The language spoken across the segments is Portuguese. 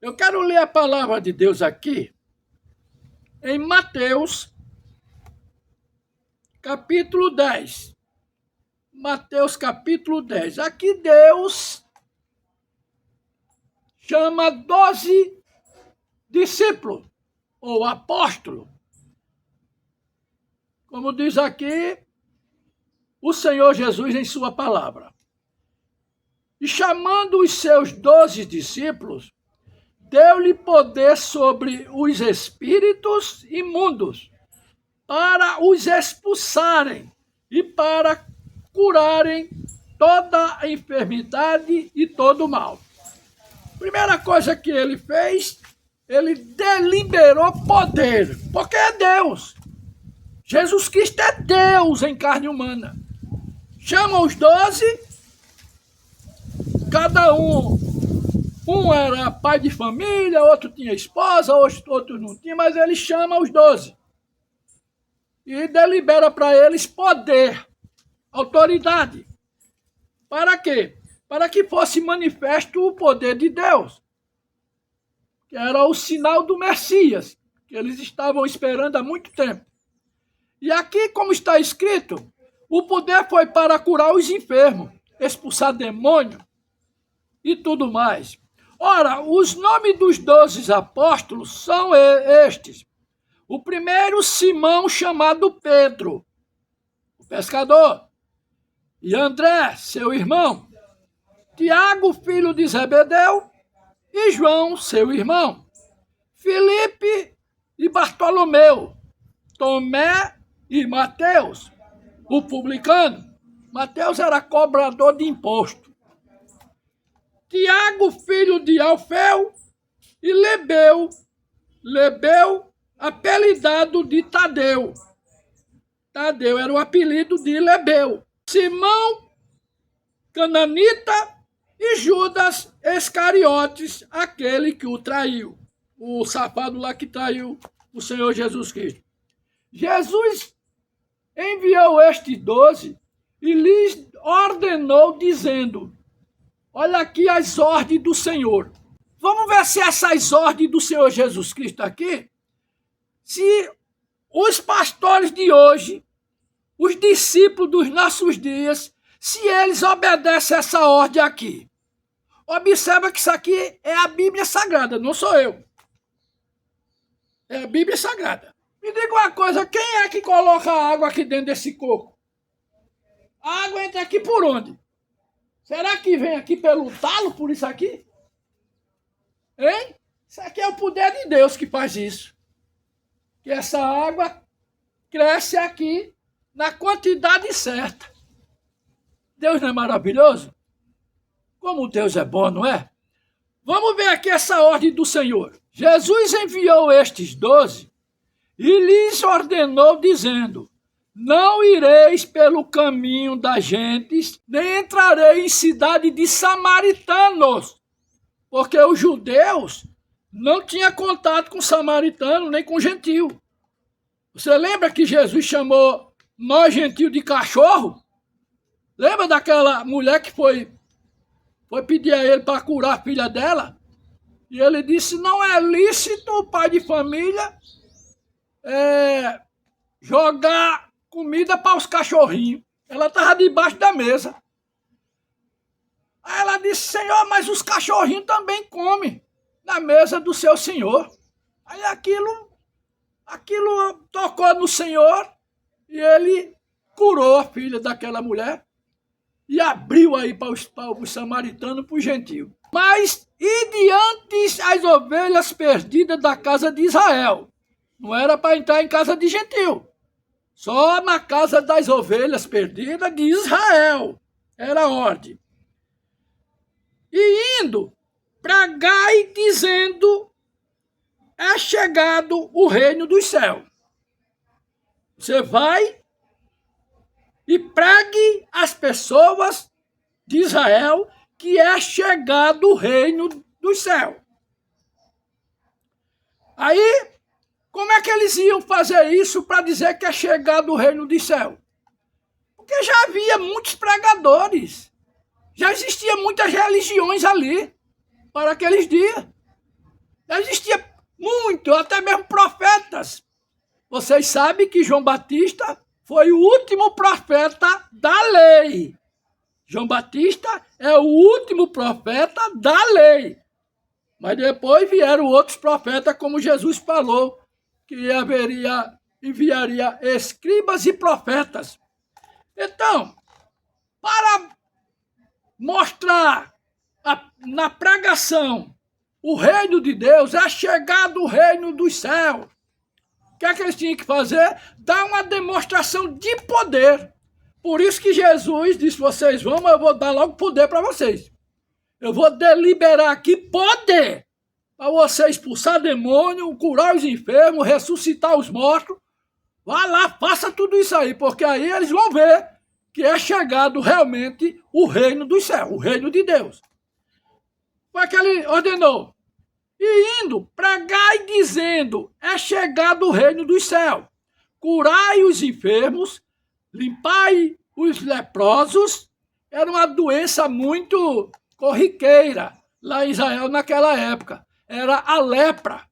Eu quero ler a palavra de Deus aqui em Mateus, capítulo 10. Mateus, capítulo 10. Aqui Deus chama 12 discípulos, ou apóstolos. Como diz aqui o Senhor Jesus em sua palavra. E chamando os seus 12 discípulos, deu-lhe poder sobre os espíritos imundos, para os expulsarem e para curarem toda a enfermidade e todo o mal. Primeira coisa que ele fez, ele deliberou poder, porque é Deus. Jesus Cristo é Deus em carne humana. Chama os 12, cada um era pai de família, outro tinha esposa, outro não tinha, mas ele chama os 12. E delibera para eles poder, autoridade. Para quê? Para que fosse manifesto o poder de Deus, que era o sinal do Messias, que eles estavam esperando há muito tempo. E aqui, como está escrito, o poder foi para curar os enfermos, expulsar demônio e tudo mais. Ora, os nomes dos 12 apóstolos são estes. O primeiro, Simão, chamado Pedro, o pescador. E André, seu irmão. Tiago, filho de Zebedeu. E João, seu irmão. Filipe e Bartolomeu. Tomé e Mateus, o publicano. Mateus era cobrador de imposto. Tiago, filho de Alfeu. E Lebeu, apelidado de Tadeu. Tadeu era o apelido de Lebeu. Simão, Cananita e Judas Iscariotes, aquele que o traiu. O safado lá que traiu o Senhor Jesus Cristo. Jesus enviou estes 12 e lhes ordenou, dizendo: olha aqui as ordens do Senhor. Vamos ver se essas ordens do Senhor Jesus Cristo aqui, se os pastores de hoje, os discípulos dos nossos dias, se eles obedecem essa ordem aqui. Observa que isso aqui é a Bíblia Sagrada, não sou eu. É a Bíblia Sagrada. Me diga uma coisa, quem é que coloca a água aqui dentro desse coco? A água entra aqui por onde? Será que vem aqui pelo talo, por isso aqui? Hein? Isso aqui é o poder de Deus que faz isso. Que essa água cresce aqui na quantidade certa. Deus não é maravilhoso? Como Deus é bom, não é? Vamos ver aqui essa ordem do Senhor. Jesus enviou estes 12 e lhes ordenou, dizendo: não ireis pelo caminho das gentes, nem entrarei em cidade de samaritanos, porque os judeus não tinham contato com samaritano, nem com gentil. Você lembra que Jesus chamou nós gentil de cachorro? Lembra daquela mulher que foi pedir a ele para curar a filha dela? E ele disse: não é lícito o pai de família jogar comida para os cachorrinhos. Ela estava debaixo da mesa. Aí ela disse: Senhor, mas os cachorrinhos também comem na mesa do seu Senhor. Aí aquilo tocou no Senhor e ele curou a filha daquela mulher e abriu aí para os samaritanos, para os gentios. Mas e diante as ovelhas perdidas da casa de Israel? Não era para entrar em casa de gentil. Só na casa das ovelhas perdidas de Israel. Era a ordem. E indo, pregai dizendo: é chegado o reino dos céus. Você vai e pregue às pessoas de Israel que é chegado o reino dos céus. Aí, como é que eles iam fazer isso para dizer que é chegado o reino dos céus? Porque já havia muitos pregadores. Já existiam muitas religiões ali para aqueles dias. Já existia muito, até mesmo profetas. Vocês sabem que João Batista foi o último profeta da lei. João Batista é o último profeta da lei. Mas depois vieram outros profetas, como Jesus falou, que enviaria escribas e profetas. Então, para mostrar na pregação o reino de Deus, é chegado o reino dos céus. O que é que eles tinham que fazer? Dar uma demonstração de poder. Por isso que Jesus disse, vocês vão, mas eu vou dar logo poder para vocês. Eu vou deliberar aqui poder para você expulsar demônio, curar os enfermos, ressuscitar os mortos. Vá lá, faça tudo isso aí, porque aí eles vão ver que é chegado realmente o reino dos céus, o reino de Deus. Foi que ele ordenou. E indo, pregai dizendo, é chegado o reino dos céus. Curai os enfermos, limpai os leprosos. Era uma doença muito corriqueira lá em Israel naquela época. Era a lepra.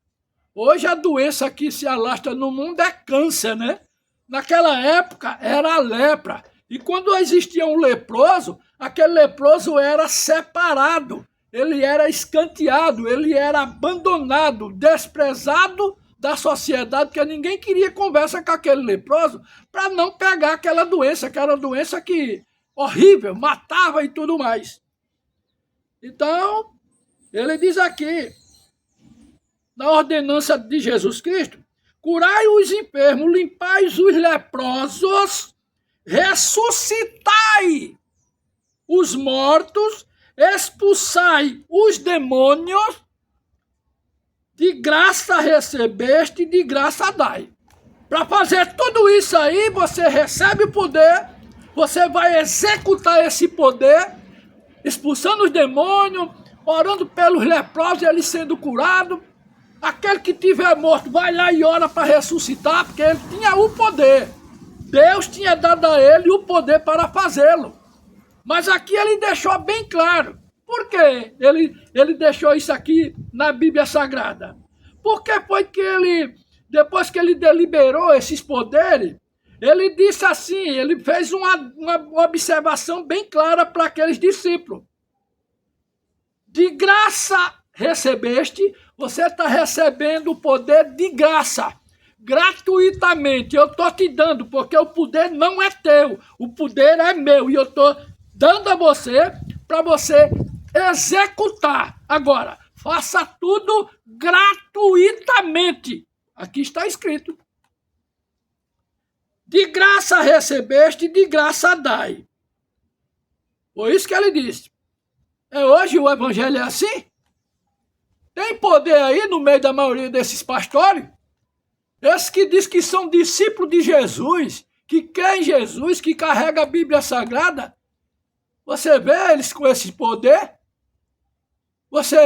Hoje a doença que se alastra no mundo é câncer, né? Naquela época era a lepra. E quando existia um leproso, aquele leproso era separado. Ele era escanteado, ele era abandonado, desprezado da sociedade, porque ninguém queria conversa com aquele leproso para não pegar aquela doença, que era uma doença que horrível, matava e tudo mais. Então, ele diz aqui, na ordenança de Jesus Cristo, curai os enfermos, limpai os leprosos, ressuscitai os mortos, expulsai os demônios, de graça recebeste, de graça dai. Para fazer tudo isso aí, você recebe o poder, você vai executar esse poder, expulsando os demônios, orando pelos leprosos, eles sendo curados. Aquele que tiver morto vai lá e ora para ressuscitar, porque ele tinha o poder. Deus tinha dado a ele o poder para fazê-lo. Mas aqui ele deixou bem claro. Por que ele deixou isso aqui na Bíblia Sagrada? Porque foi que ele, depois que ele deliberou esses poderes, ele disse assim, ele fez uma observação bem clara para aqueles discípulos. De graça recebeste, você está recebendo o poder de graça, gratuitamente. Eu estou te dando, porque o poder não é teu, o poder é meu, e eu estou dando a você para você executar. Agora, faça tudo gratuitamente. Aqui está escrito. De graça recebeste, de graça dai. Foi isso que ele disse. Hoje o evangelho é assim? Tem poder aí no meio da maioria desses pastores? Esses que diz que são discípulos de Jesus, que creem em Jesus, que carregam a Bíblia Sagrada. Você vê eles com esse poder? Você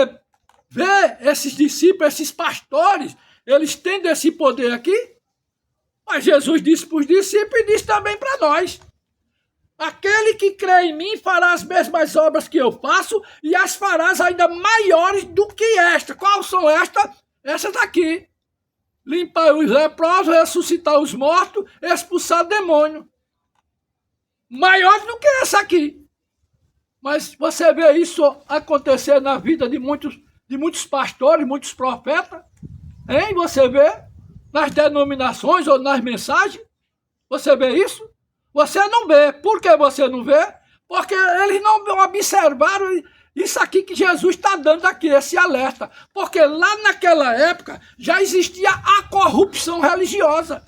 vê esses discípulos, esses pastores, eles têm esse poder aqui? Mas Jesus disse para os discípulos e disse também para nós. Aquele que crê em mim fará as mesmas obras que eu faço e as farás ainda maiores do que esta. Quais são estas? Essas daqui. Limpar os leprosos, ressuscitar os mortos, expulsar demônio. Maior do que essa aqui. Mas você vê isso acontecer na vida de muitos pastores, muitos profetas? Hein? Você vê? Nas denominações ou nas mensagens? Você vê isso? Você não vê. Por que você não vê? Porque eles não observaram isso aqui que Jesus está dando aqui, esse alerta. Porque lá naquela época já existia a corrupção religiosa.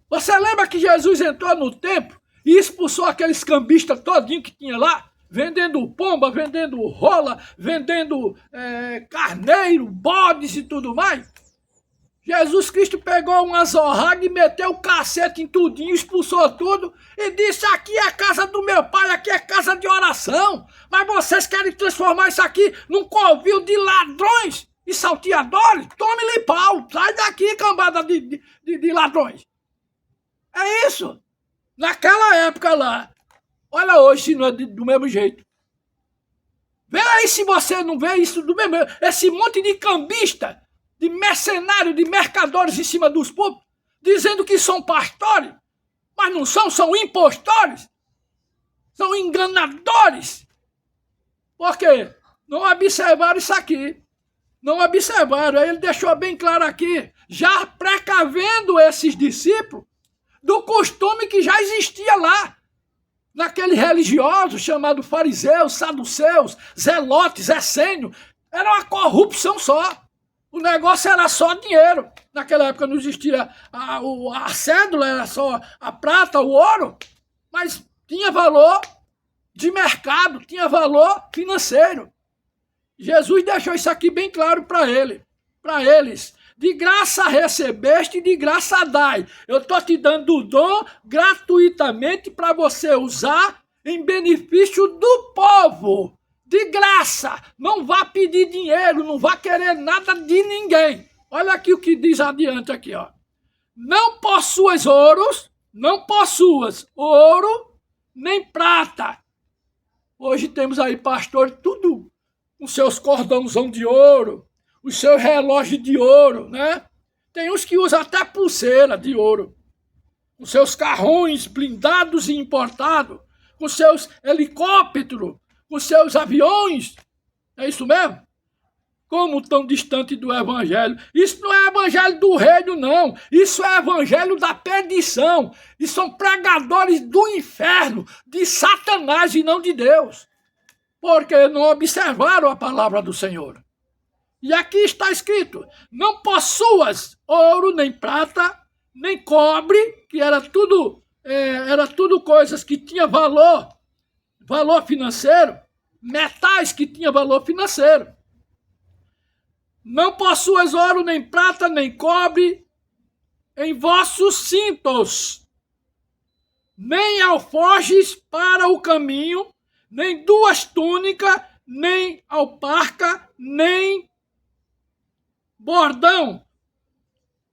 Você lembra que Jesus entrou no templo e expulsou aqueles cambistas todinho que tinha lá? Vendendo pomba, vendendo rola, vendendo carneiro, bodes e tudo mais? Jesus Cristo pegou uma zorraga e meteu o cacete em tudinho, expulsou tudo e disse, aqui é a casa do meu pai, aqui é casa de oração, mas vocês querem transformar isso aqui num covil de ladrões e salteadores? Tome-lhe pau, sai daqui, cambada de ladrões. É isso. Naquela época lá, olha hoje se não é do mesmo jeito. Vê aí se você não vê isso do mesmo. Esse monte de cambista, de mercenário, de mercadores em cima dos púlpitos, dizendo que são pastores, mas não são, são impostores, são enganadores. Por quê? Não observaram isso aqui. Não observaram. Aí ele deixou bem claro aqui, já precavendo esses discípulos do costume que já existia lá, naquele religioso chamado fariseus, saduceus, zelotes, essênios. Era uma corrupção só. O negócio era só dinheiro. Naquela época não existia a cédula, era só a prata, o ouro, mas tinha valor de mercado, tinha valor financeiro. Jesus deixou isso aqui bem claro para eles. De graça recebeste, de graça dai. Eu estou te dando o dom gratuitamente para você usar em benefício do povo. De graça. Não vá pedir dinheiro, não vá querer nada de ninguém. Olha aqui o que diz adiante aqui, ó. Não possuas ouro, nem prata. Hoje temos aí pastores tudo com seus cordãozão de ouro, os seus relógios de ouro, né? Tem uns que usam até pulseira de ouro, com seus carrões blindados e importados, com seus helicópteros, com seus aviões. É isso mesmo? Como tão distante do evangelho. Isso não é evangelho do reino, não. Isso é evangelho da perdição. E são pregadores do inferno, de Satanás e não de Deus. Porque não observaram a palavra do Senhor. E aqui está escrito, não possuas ouro, nem prata, nem cobre, que era tudo coisas que tinham valor financeiro, metais que tinham valor financeiro. Não possuas ouro, nem prata, nem cobre em vossos cintos, nem alforjes para o caminho, nem duas túnicas, nem alparca, nem bordão,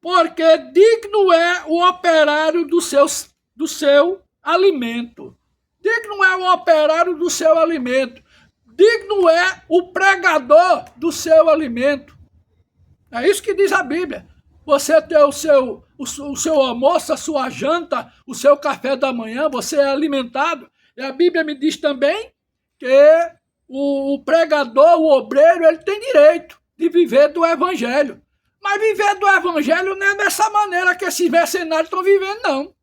porque digno é o operário do seu alimento. Digno é o operário do seu alimento. Digno é o pregador do seu alimento. É isso que diz a Bíblia. Você ter o seu almoço, a sua janta, o seu café da manhã, você é alimentado. E a Bíblia me diz também que o pregador, o obreiro, ele tem direito de viver do evangelho. Mas viver do evangelho não é dessa maneira que esses mercenários estão vivendo, não.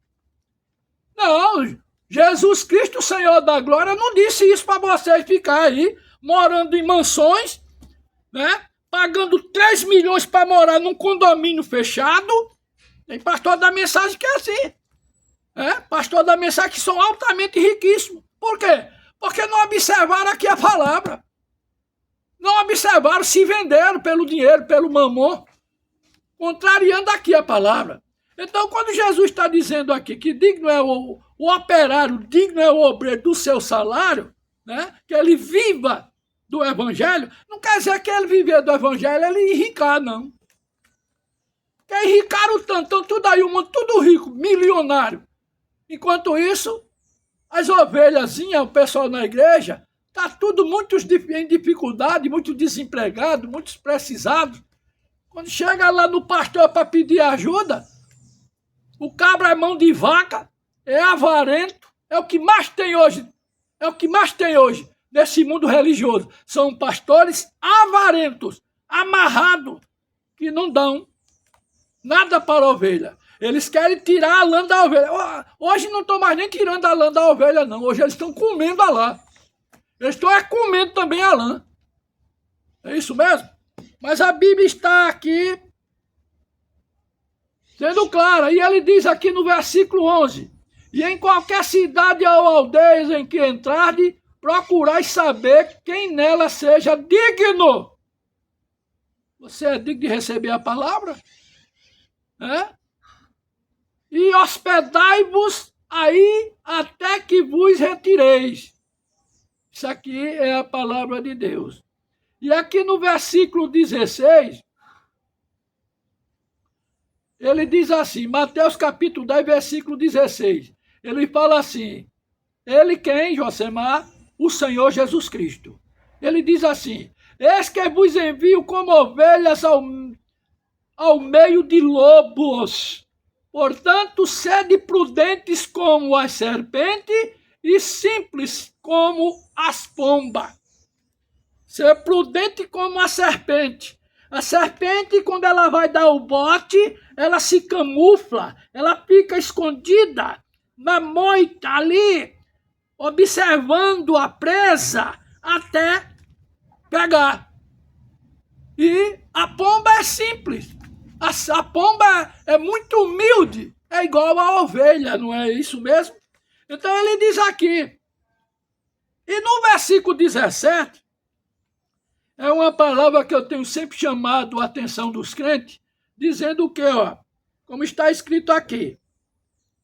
Não, Jesus Cristo, o Senhor da glória, não disse isso para vocês ficar aí, morando em mansões, né? Pagando 3 milhões para morar num condomínio fechado. Tem pastor da mensagem que é assim. Pastor da mensagem que são altamente riquíssimos. Por quê? Porque não observaram aqui a palavra. Não observaram, se venderam pelo dinheiro, pelo mamon, contrariando aqui a palavra. Então, quando Jesus está dizendo aqui que digno é o operário, digno é o obreiro do seu salário, né? Que ele viva do evangelho, não quer dizer que ele viver do evangelho, ele enricar, não. Porque enricaram tanto tudo aí, o mundo tudo rico, milionário. Enquanto isso, as ovelhazinhas, o pessoal na igreja, está tudo muito em dificuldade, muito desempregado, muitos precisados. Quando chega lá no pastor para pedir ajuda, o cabra é mão de vaca, é avarento, é o que mais tem hoje. É o que mais tem hoje nesse mundo religioso. São pastores avarentos, amarrados, que não dão nada para a ovelha. Eles querem tirar a lã da ovelha. Hoje não estão mais nem tirando a lã da ovelha, não. Hoje eles estão comendo a lã. Eles estão comendo também a lã. É isso mesmo? Mas a Bíblia está aqui sendo clara. E ele diz aqui no versículo 11. E em qualquer cidade ou aldeia em que entrarde, procurai saber quem nela seja digno. Você é digno de receber a palavra? E hospedai-vos aí até que vos retireis. Isso aqui é a palavra de Deus. E aqui no versículo 16, ele diz assim, Mateus capítulo 10, versículo 16. Ele fala assim, ele quem, Josemar? O Senhor Jesus Cristo. Ele diz assim: eis que vos envio como ovelhas ao meio de lobos. Portanto, sede prudentes como as serpentes e simples como as pombas. Ser prudente como a serpente. A serpente, quando ela vai dar o bote, ela se camufla, ela fica escondida na moita ali, observando a presa até pegar. E a pomba é simples. A pomba é muito humilde. É igual a ovelha, não é isso mesmo? Então ele diz aqui. E no versículo 17, é uma palavra que eu tenho sempre chamado a atenção dos crentes, dizendo o quê, ó? Como está escrito aqui.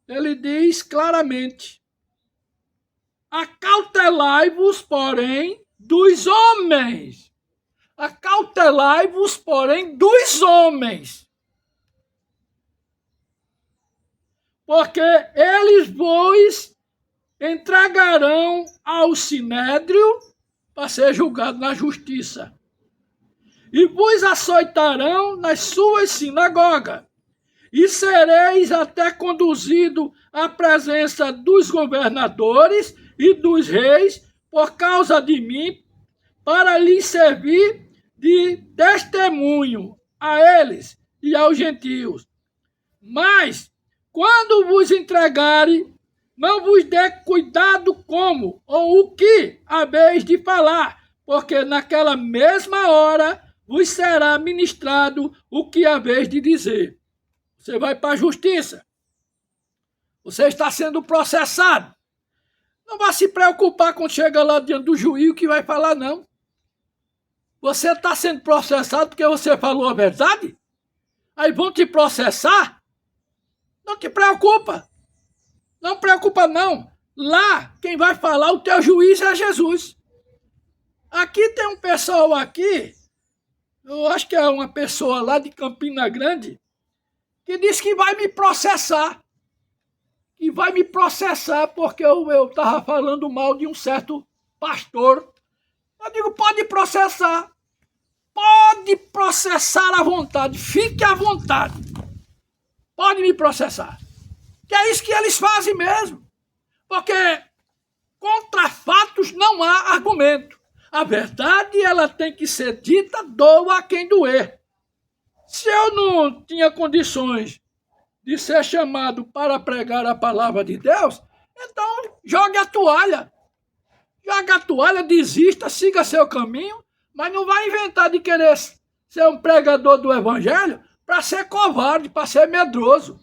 Ele diz claramente: acautelai-vos, porém, dos homens. Acautelai-vos, porém, dos homens. Porque eles vos entregarão ao sinédrio para ser julgado na justiça. E vos açoitarão nas suas sinagogas. E sereis até conduzido à presença dos governadores e dos reis por causa de mim, para lhes servir de testemunho a eles e aos gentios. Mas, quando vos entregarem, não vos dê cuidado como ou o que haveis de falar, porque naquela mesma hora vos será ministrado o que haveis de dizer. Você vai para a justiça. Você está sendo processado. Não vai se preocupar quando chega lá diante do juiz o que vai falar, não. Você está sendo processado porque você falou a verdade? Aí vão te processar? Não te preocupa. Não preocupa, não. Lá, quem vai falar, o teu juiz é Jesus. Aqui tem um pessoal aqui, eu acho que é uma pessoa lá de Campina Grande, que disse que vai me processar. Que vai me processar porque eu estava falando mal de um certo pastor. Eu digo, pode processar. Pode processar à vontade. Fique à vontade. Pode me processar. Que é isso que eles fazem mesmo. Porque contra fatos não há argumento. A verdade, ela tem que ser dita, doa a quem doer. Se eu não tinha condições de ser chamado para pregar a palavra de Deus, então jogue a toalha. Jogue a toalha, desista, siga seu caminho, mas não vai inventar de querer ser um pregador do evangelho para ser covarde, para ser medroso.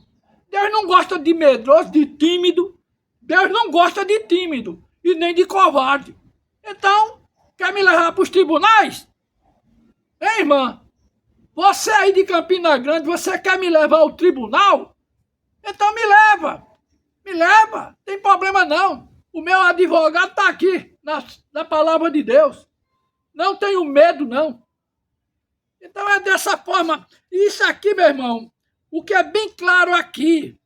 Deus não gosta de medroso, de tímido. Deus não gosta de tímido e nem de covarde. Então, quer me levar para os tribunais? Hein, irmã? Você aí de Campina Grande, você quer me levar ao tribunal? Então me leva. Me leva. Tem problema não. O meu advogado está aqui, na palavra de Deus. Não tenho medo, não. Então é dessa forma. Isso aqui, meu irmão, o que é bem claro aqui,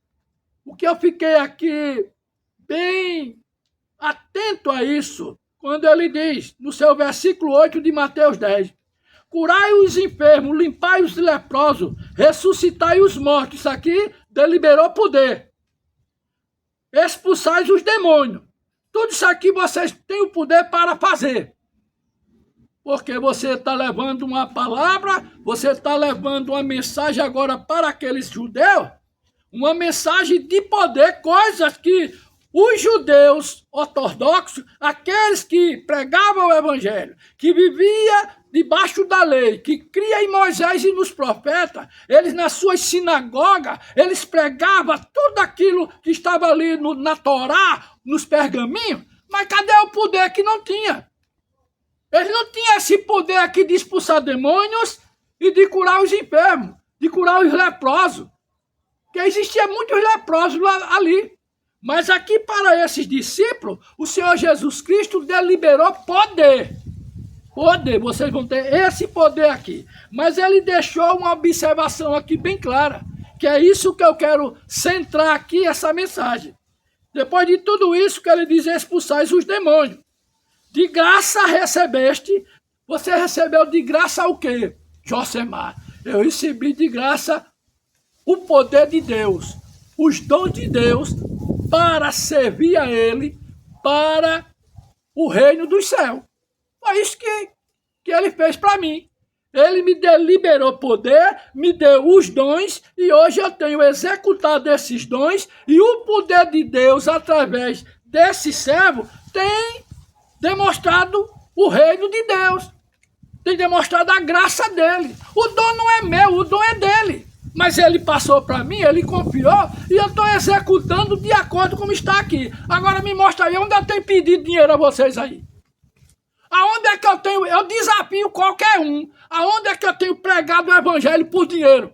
o que eu fiquei aqui bem atento a isso, quando ele diz, no seu versículo 8 de Mateus 10, curai os enfermos, limpai os leprosos, ressuscitai os mortos. Isso aqui deliberou poder. Expulsai os demônios. Tudo isso aqui vocês têm o poder para fazer. Porque você está levando uma palavra, você está levando uma mensagem agora para aqueles judeus, uma mensagem de poder, coisas que os judeus ortodoxos, aqueles que pregavam o evangelho, que vivia debaixo da lei, que cria em Moisés e nos profetas, eles nas suas sinagogas, eles pregavam tudo aquilo que estava ali na Torá, nos pergaminhos, mas cadê o poder que não tinha? Eles não tinham esse poder aqui de expulsar demônios e de curar os enfermos, de curar os leprosos, porque existia muitos leprosos ali. Mas aqui para esses discípulos, o Senhor Jesus Cristo deliberou poder. Poder, vocês vão ter esse poder aqui. Mas ele deixou uma observação aqui bem clara, que é isso que eu quero centrar aqui, essa mensagem. Depois de tudo isso que ele diz, expulsais os demônios. De graça recebeste. Você recebeu de graça o quê, Josemar? Eu recebi de graça o poder de Deus, os dons de Deus, para servir a Ele, para o reino dos céus. Foi isso que Ele fez para mim. Ele me liberou poder, me deu os dons, e hoje eu tenho executado esses dons, e o poder de Deus, através desse servo, tem demonstrado o reino de Deus, tem demonstrado a graça dele. O dom não é meu, o dom é dele. Mas ele passou para mim, ele confiou, e eu estou executando de acordo com está aqui. Agora me mostra aí, onde eu tenho pedido dinheiro a vocês aí? Aonde é que eu tenho, eu desafio qualquer um, aonde é que eu tenho pregado o evangelho por dinheiro?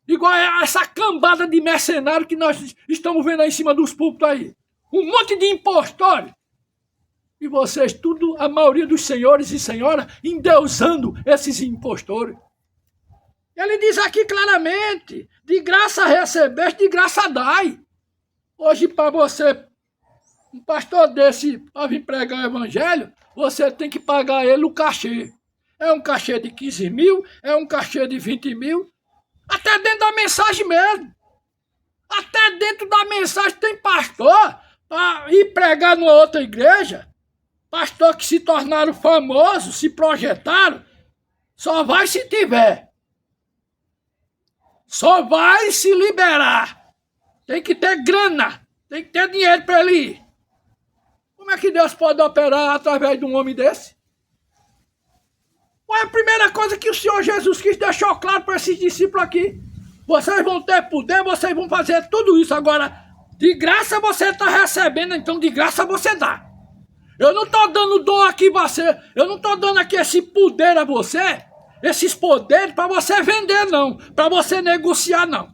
Igual essa cambada de mercenários que nós estamos vendo aí em cima dos púlpitos aí. Um monte de impostores. E vocês, tudo, a maioria dos senhores e senhoras, endeusando esses impostores. Ele diz aqui claramente, de graça recebeste, de graça dai. Hoje, para você, um pastor desse, para vir pregar o evangelho, você tem que pagar ele o cachê. É um cachê de 15 mil, é um cachê de 20 mil, até dentro da mensagem mesmo. Até dentro da mensagem tem pastor para ir pregar numa outra igreja. Pastor que se tornaram famosos, se projetaram, só vai se tiver. Só vai se liberar. Tem que ter grana, tem que ter dinheiro para ele ir. Como é que Deus pode operar através de um homem desse? Foi a primeira coisa que o Senhor Jesus Cristo deixou claro para esses discípulos aqui. Vocês vão ter poder, vocês vão fazer tudo isso. Agora, de graça você está recebendo, então de graça você dá. Eu não estou dando dom aqui a você, eu não estou dando aqui esse poder a você, esses poderes para você vender não, para você negociar não.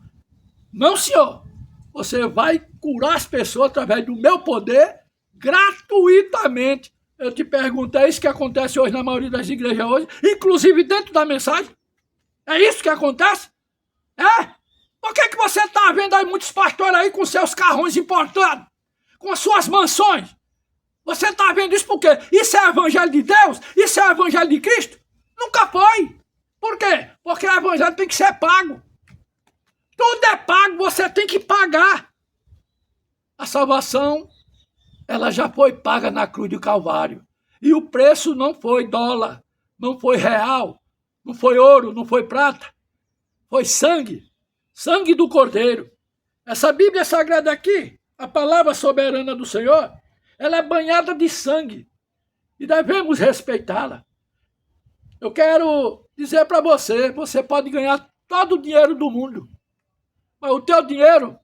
Não, senhor. Você vai curar as pessoas através do meu poder, gratuitamente. Eu te pergunto, é isso que acontece hoje na maioria das igrejas hoje? Inclusive dentro da mensagem? É isso que acontece? É? Por que você está vendo aí muitos pastores aí com seus carrões importados? Com as suas mansões? Você está vendo isso por quê? Isso é o evangelho de Deus? Isso é o evangelho de Cristo? Nunca foi. Por quê? Porque o evangelho tem que ser pago. Tudo é pago, você tem que pagar. A salvação, ela já foi paga na cruz do Calvário. E o preço não foi dólar, não foi real, não foi ouro, não foi prata. Foi sangue, sangue do Cordeiro. Essa Bíblia Sagrada aqui, a palavra soberana do Senhor, ela é banhada de sangue. E devemos respeitá-la. Eu quero dizer para você, você pode ganhar todo o dinheiro do mundo. Mas o teu dinheiro,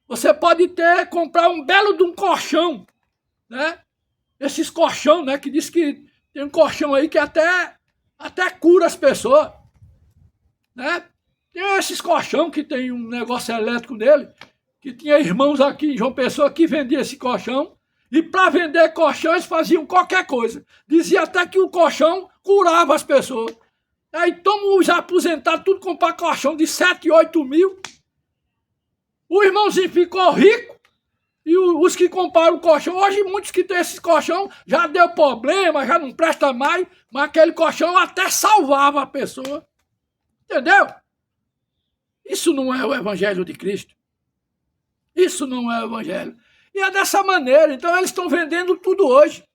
você pode comprar um belo de um colchão, né? Esses colchão, né? Que diz que tem um colchão aí que até cura as pessoas, né? Tem esses colchão que tem um negócio elétrico nele, que tinha irmãos aqui em João Pessoa que vendiam esse colchão, e para vender colchão eles faziam qualquer coisa. Dizia até que o colchão curava as pessoas. Aí então os aposentados tudo comprar colchão de 7, 8 mil. O irmãozinho ficou rico, e os que compraram o colchão, hoje muitos que têm esse colchão já deu problema, já não presta mais, mas aquele colchão até salvava a pessoa. Entendeu? Isso não é o evangelho de Cristo. Isso não é o evangelho. E é dessa maneira, então eles estão vendendo tudo hoje.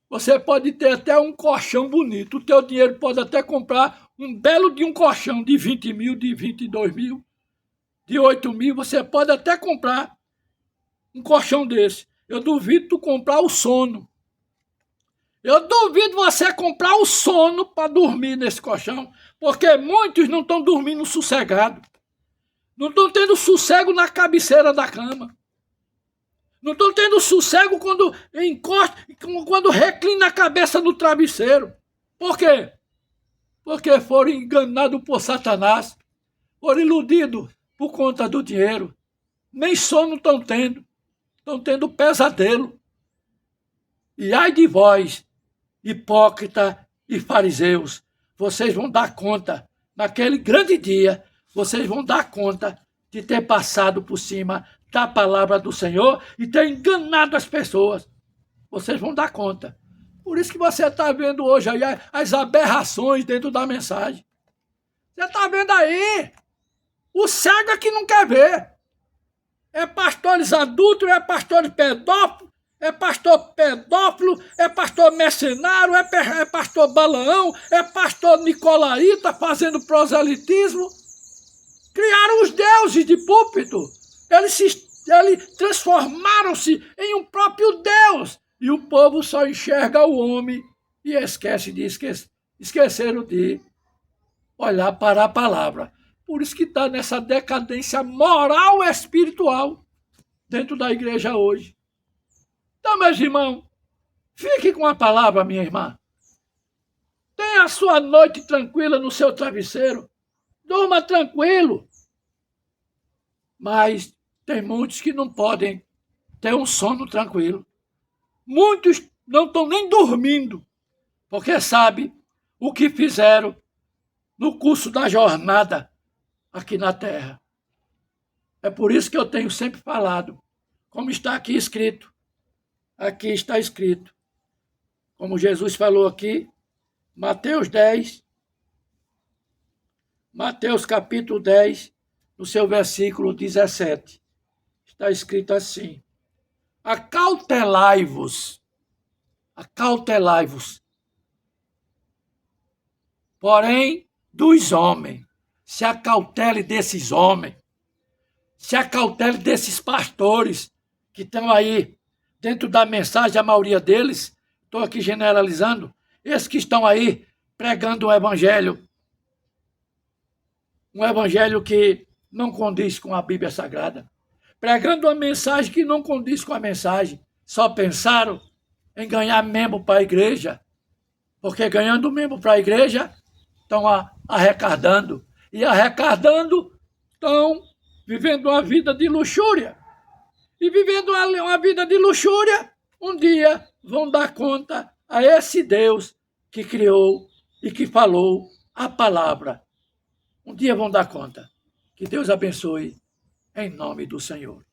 Você pode ter até um colchão bonito, o teu dinheiro pode até comprar um belo de um colchão de 20 mil, de 22 mil, de 8 mil, você pode até comprar um colchão desse. Eu duvido tu comprar o sono. Eu duvido você comprar o sono para dormir nesse colchão, porque muitos não estão dormindo sossegado. Não estão tendo sossego na cabeceira da cama. Não estão tendo sossego quando encosta, quando reclina a cabeça no travesseiro. Por quê? Porque foram enganados por Satanás. Foram iludidos por conta do dinheiro. Nem sono estão tendo pesadelo. E ai de vós, hipócrita e fariseus, vocês vão dar conta, naquele grande dia, vocês vão dar conta de ter passado por cima da palavra do Senhor e ter enganado as pessoas. Vocês vão dar conta. Por isso que você está vendo hoje aí as aberrações dentro da mensagem. Você está vendo aí o cego é que não quer ver. É pastores adúlteros, é pastor pedófilo, é pastor mercenário, é pastor Balaão, é pastor Nicolaíta fazendo proselitismo. Criaram os deuses de púlpito. Eles transformaram-se em um próprio Deus. E o povo só enxerga o homem e esqueceram de olhar para a palavra. Por isso que está nessa decadência moral e espiritual dentro da igreja hoje. Então, meus irmãos, fique com a palavra, minha irmã. Tenha a sua noite tranquila no seu travesseiro. Durma tranquilo. Mas tem muitos que não podem ter um sono tranquilo. Muitos não estão nem dormindo, porque sabem o que fizeram no curso da jornada aqui na terra. É por isso que eu tenho sempre falado, como está aqui escrito. Aqui está escrito. Como Jesus falou aqui, Mateus capítulo 10, no seu versículo 17. Está escrito assim: acautelai-vos, porém dos homens, se acautele desses homens, se acautele desses pastores que estão aí dentro da mensagem, a maioria deles, estou aqui generalizando, esses que estão aí pregando um evangelho que não condiz com a Bíblia Sagrada, pregando uma mensagem que não condiz com a mensagem, só pensaram em ganhar membro para a igreja, porque ganhando membro para a igreja, estão arrecadando, e arrecadando estão vivendo uma vida de luxúria. E vivendo uma vida de luxúria, um dia vão dar conta a esse Deus que criou e que falou a palavra. Um dia vão dar conta. Que Deus abençoe, em nome do Senhor.